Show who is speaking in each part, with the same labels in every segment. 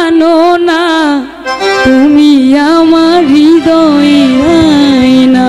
Speaker 1: জানো না তুমি আমার হৃদয়ের আয়না।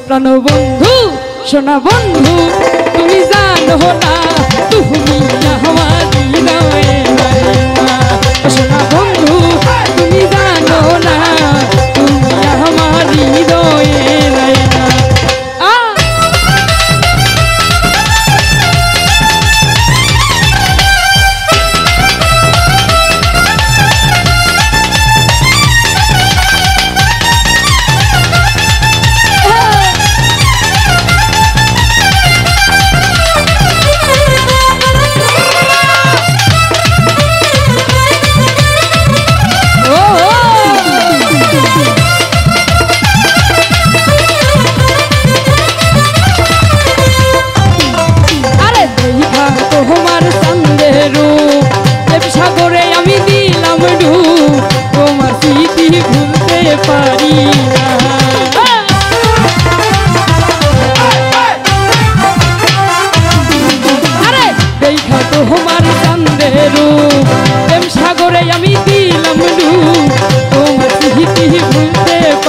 Speaker 1: প্রাণবন্ধু সোনা বন্ধু তুমি জানো না তুমি আমার হৃদয়ের আয়না। সোনা বন্ধু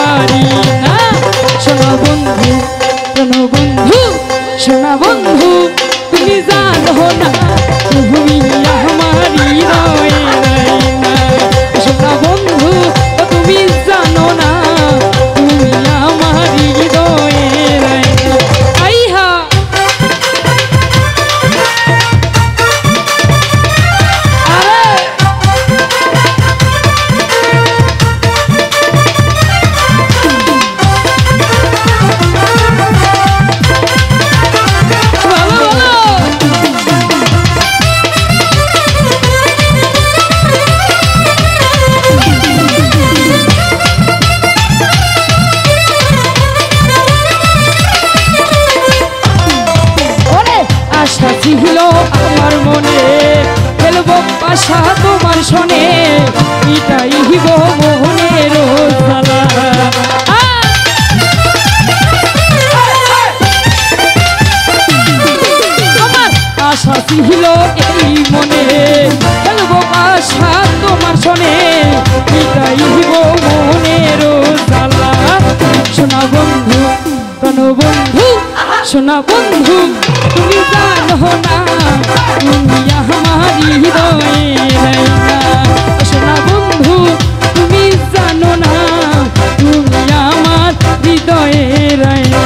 Speaker 1: তুমি জানো না তুমি আমার হৃদয়ের আয়না। সোনা বন্ধু তুমি জানো না তুমি আমার হৃদয়ের আয়না। সোনা বন্ধু তুমি জানো না তুমি আমার হৃদয়ের আয়না। আইহা ছিল আমার মনে খেলবো পাশা তোমার শোনে এটাই হিব মোহনের জ্বালা। আমার আশা ছিল এই মনে খেলবো পাশা তোমার শোনে এটাই হিব মোহনের জ্বালা। সোনা বন্ধু প্রাণবন্ধু সোনা বন্ধু তুমি জানো না তুমি আমার হৃদয়ের আয়না। সোনা বন্ধু তুমি জানো না তুমি আমার হৃদয়ের আয়না।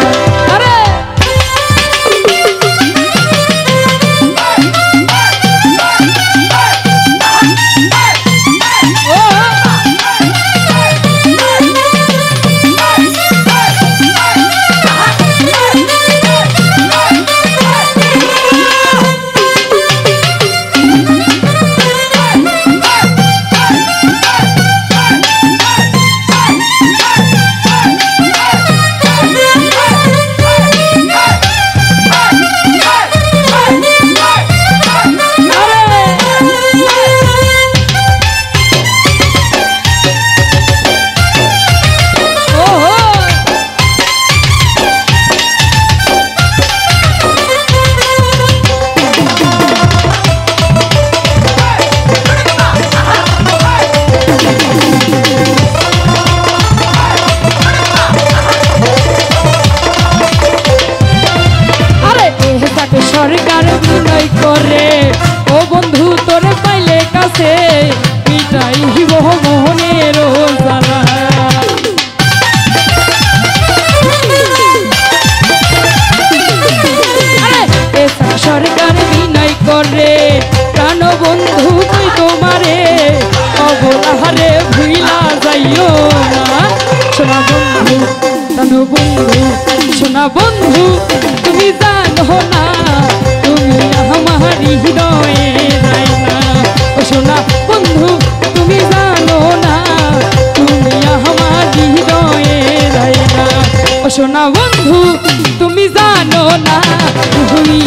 Speaker 1: সরকার বিনয় করে ও বন্ধু তোরে পাইলে কাছে মিটাই হিব মোহনের জ্বালা। বন্ধু সোনা বন্ধু তুমি জানো না তুমি আমার হৃদয়ে রায়না ও সোনা বন্ধু তুমি জানো না তুমি আমার হৃদয়ে রায়না ও সোনা বন্ধু তুমি জানো না তুমি